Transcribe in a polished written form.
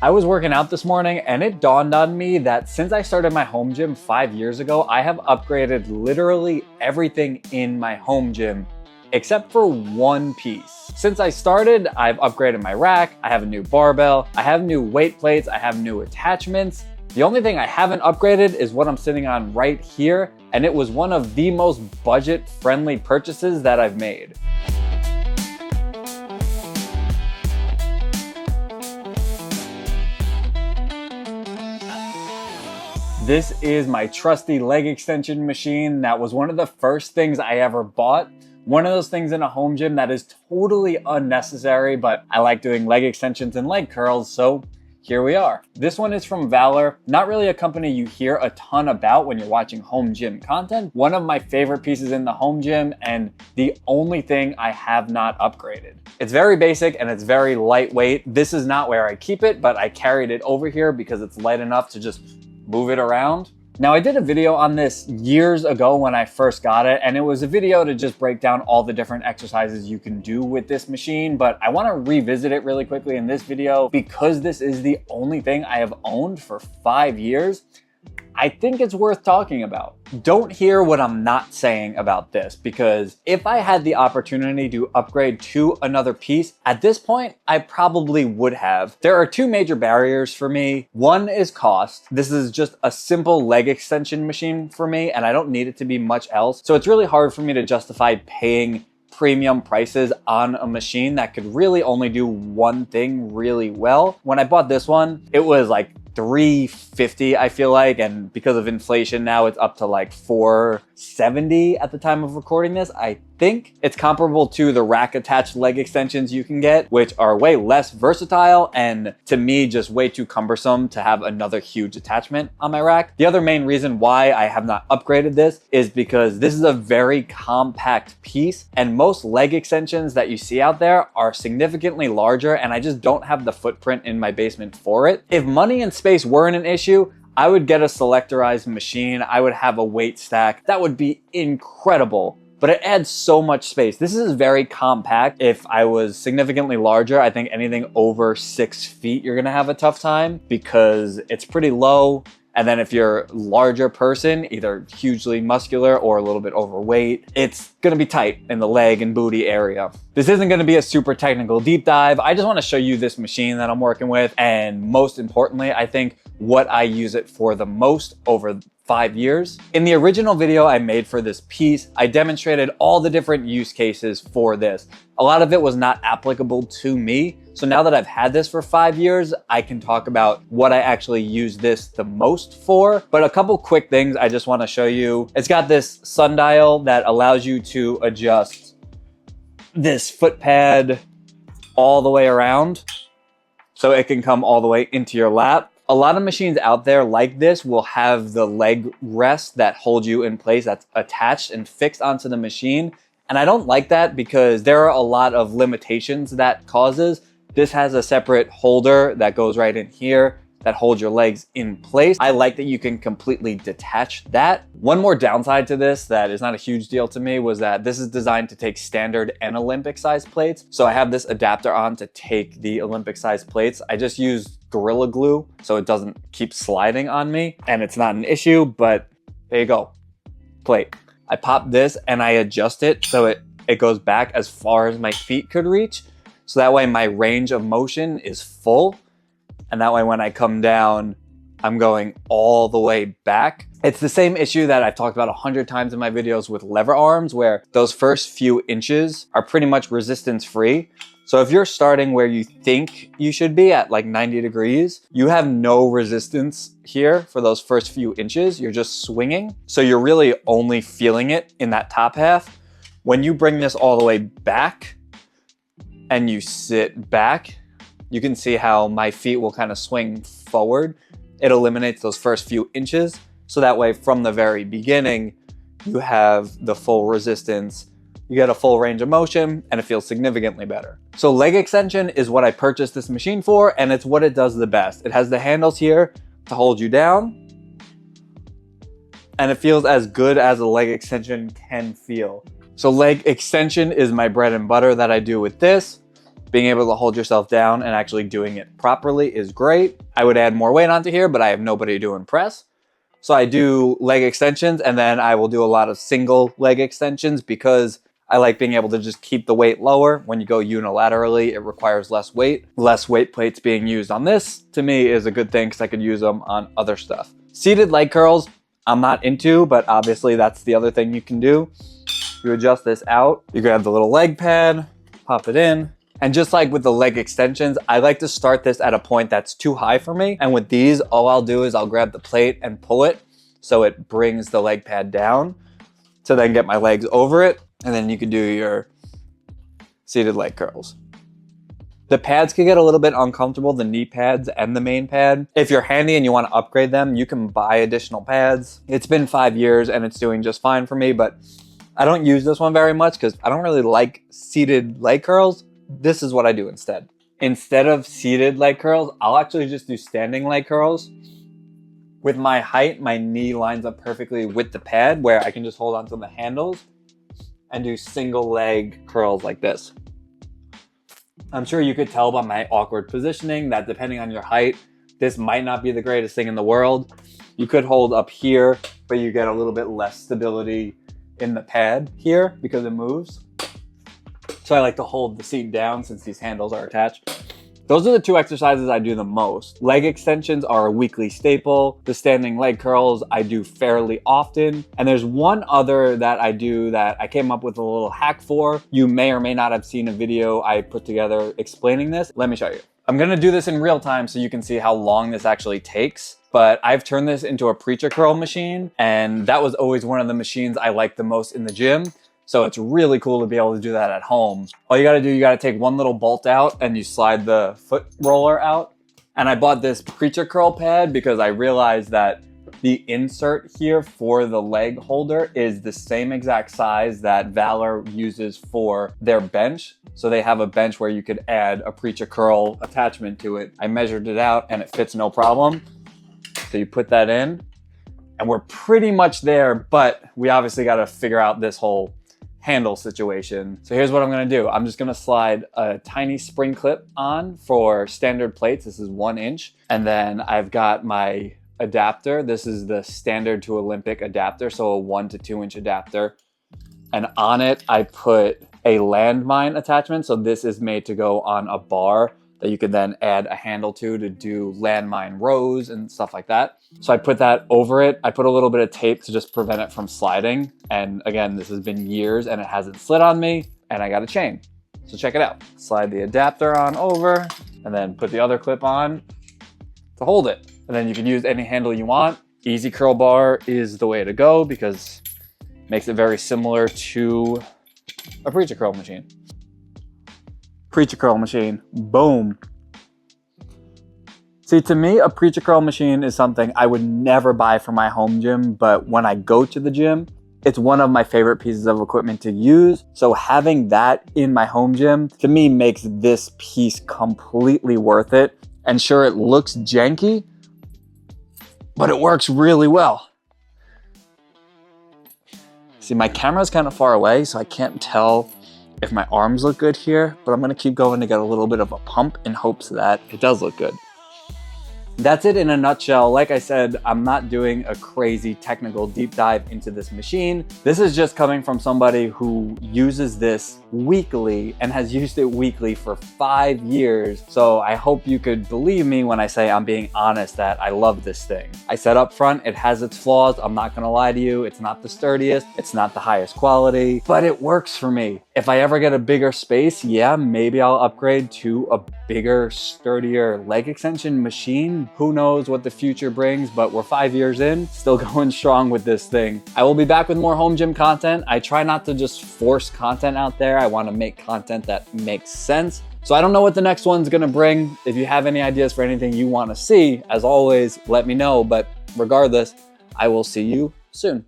I was working out this morning and it dawned on me that since I started my home gym 5 years ago, I have upgraded literally everything in my home gym except for one piece. Since I started, I've upgraded my rack, I have a new barbell, I have new weight plates, I have new attachments. The only thing I haven't upgraded is what I'm sitting on right here, and it was one of the most budget-friendly purchases that I've made. This is my trusty leg extension machine. That was one of the first things I ever bought. One of those things in a home gym that is totally unnecessary, but I like doing leg extensions and leg curls, so here we are. This one is from Valor, not really a company you hear a ton about when you're watching home gym content. One of my favorite pieces in the home gym and the only thing I have not upgraded. It's very basic and it's very lightweight. This is not where I keep it, but I carried it over here because it's light enough to just move it around. Now I did a video on this years ago when I first got it, and it was a video to just break down all the different exercises you can do with this machine, but I want to revisit it really quickly in this video because this is the only thing I have owned for 5 years. I think it's worth talking about. Don't hear what I'm not saying about this, because if I had the opportunity to upgrade to another piece, at this point, I probably would have. There are two major barriers for me. One is cost. This is just a simple leg extension machine for me, and I don't need it to be much else. So it's really hard for me to justify paying premium prices on a machine that could really only do one thing really well. When I bought this one, it was like $350, I feel like, and because of inflation now it's up to like $470 at the time of recording this. I think it's comparable to the rack attached leg extensions you can get, which are way less versatile and to me just way too cumbersome to have another huge attachment on my rack. The other main reason why I have not upgraded this is because this is a very compact piece, and most leg extensions that you see out there are significantly larger, and I just don't have the footprint in my basement for it. If money and space weren't an issue, I would get a selectorized machine. I would have a weight stack. That would be incredible, but it adds so much space. This is very compact. If I was significantly larger, I think anything over 6 feet, you're gonna have a tough time because it's pretty low. And then if you're a larger person, either hugely muscular or a little bit overweight, it's gonna be tight in the leg and booty area. This isn't gonna be a super technical deep dive. I just wanna show you this machine that I'm working with, and most importantly, I think what I use it for the most over 5 years. In the original video I made for this piece, I demonstrated all the different use cases for this. A lot of it was not applicable to me. So now that I've had this for 5 years, I can talk about what I actually use this the most for. But a couple quick things I just want to show you. It's got this sundial that allows you to adjust this foot pad all the way around, so it can come all the way into your lap. A lot of machines out there like this will have the leg rest that holds you in place, that's attached and fixed onto the machine. And I don't like that because there are a lot of limitations that causes. This has a separate holder that goes right in here that holds your legs in place. I like that you can completely detach that. One more downside to this that is not a huge deal to me was that this is designed to take standard and Olympic size plates. So I have this adapter on to take the Olympic size plates. I just use Gorilla Glue so it doesn't keep sliding on me, and it's not an issue, but there you go, plate. I pop this and I adjust it so it goes back as far as my feet could reach. So that way my range of motion is full. And that way when I come down, I'm going all the way back. It's the same issue that I've talked about 100 times in my videos with lever arms, where those first few inches are pretty much resistance free. So if you're starting where you think you should be at like 90 degrees, you have no resistance here for those first few inches. You're just swinging. So you're really only feeling it in that top half. When you bring this all the way back and you sit back, you can see how my feet will kind of swing forward. It eliminates those first few inches. So that way from the very beginning, you have the full resistance, you get a full range of motion, and it feels significantly better. So leg extension is what I purchased this machine for, and it's what it does the best. It has the handles here to hold you down, and it feels as good as a leg extension can feel. So leg extension is my bread and butter that I do with this. being able to hold yourself down and actually doing it properly is great. I would add more weight onto here, but I have nobody to impress. So I do leg extensions, and then I will do a lot of single leg extensions because I like being able to just keep the weight lower. When you go unilaterally, it requires less weight. Less weight plates being used on this, to me, is a good thing because I could use them on other stuff. Seated leg curls, I'm not into, but obviously that's the other thing you can do. You adjust this out. You grab the little leg pad, pop it in. And just like with the leg extensions, I like to start this at a point that's too high for me. And with these, all I'll do is I'll grab the plate and pull it so it brings the leg pad down to then get my legs over it. And then you can do your seated leg curls. The pads can get a little bit uncomfortable, the knee pads and the main pad. If you're handy and you want to upgrade them, you can buy additional pads. It's been 5 years and it's doing just fine for me, but I don't use this one very much because I don't really like seated leg curls. This is what I do instead. Instead of seated leg curls, I'll actually just do standing leg curls. With my height, my knee lines up perfectly with the pad where I can just hold onto the handles and do single leg curls like this. I'm sure you could tell by my awkward positioning that depending on your height, this might not be the greatest thing in the world. You could hold up here, but you get a little bit less stability in the pad here because it moves. So I like to hold the seat down since these handles are attached. Those are the two exercises I do the most. Leg extensions are a weekly staple. The standing leg curls I do fairly often. And there's one other that I do that I came up with a little hack for. You may or may not have seen a video I put together explaining this. Let me show you. I'm gonna do this in real time so you can see how long this actually takes. But I've turned this into a preacher curl machine, and that was always one of the machines I liked the most in the gym. So it's really cool to be able to do that at home. All you gotta do, you gotta take one little bolt out and you slide the foot roller out. And I bought this preacher curl pad because I realized that the insert here for the leg holder is the same exact size that Valor uses for their bench. So they have a bench where you could add a preacher curl attachment to it. I measured it out and it fits no problem. So you put that in and we're pretty much there, but we obviously gotta figure out this whole handle situation. So here's what I'm gonna do. I'm just gonna slide a tiny spring clip on for standard plates. This is 1 inch. And then I've got my adapter. This is the standard to Olympic adapter. So a 1 to 2 inch adapter. And on it, I put a landmine attachment. So this is made to go on a bar that you can then add a handle to do landmine rows and stuff like that. So I put that over it. I put a little bit of tape to just prevent it from sliding. And again, this has been years and it hasn't slid on me, and I got a chain. So check it out. Slide the adapter on over and then put the other clip on to hold it. And then you can use any handle you want. Easy curl bar is the way to go because it makes it very similar to a preacher curl machine. Preacher curl machine, boom. See, to me, a preacher curl machine is something I would never buy for my home gym, but when I go to the gym, it's one of my favorite pieces of equipment to use. So having that in my home gym, to me, makes this piece completely worth it. And sure, it looks janky, but it works really well. See, my camera's kind of far away, so I can't tell if my arms look good here, but I'm gonna keep going to get a little bit of a pump in hopes that it does look good. That's it in a nutshell. Like I said, I'm not doing a crazy technical deep dive into this machine. This is just coming from somebody who uses this weekly and has used it weekly for 5 years. So I hope you could believe me when I say I'm being honest that I love this thing. I said up front, it has its flaws. I'm not gonna lie to you. It's not the sturdiest. It's not the highest quality, but it works for me. If I ever get a bigger space, yeah, maybe I'll upgrade to a bigger, sturdier leg extension machine. Who knows what the future brings, but we're 5 years in, still going strong with this thing. I will be back with more home gym content. I try not to just force content out there. I want to make content that makes sense. So I don't know what the next one's gonna bring. If you have any ideas for anything you want to see, as always, let me know. But regardless, I will see you soon.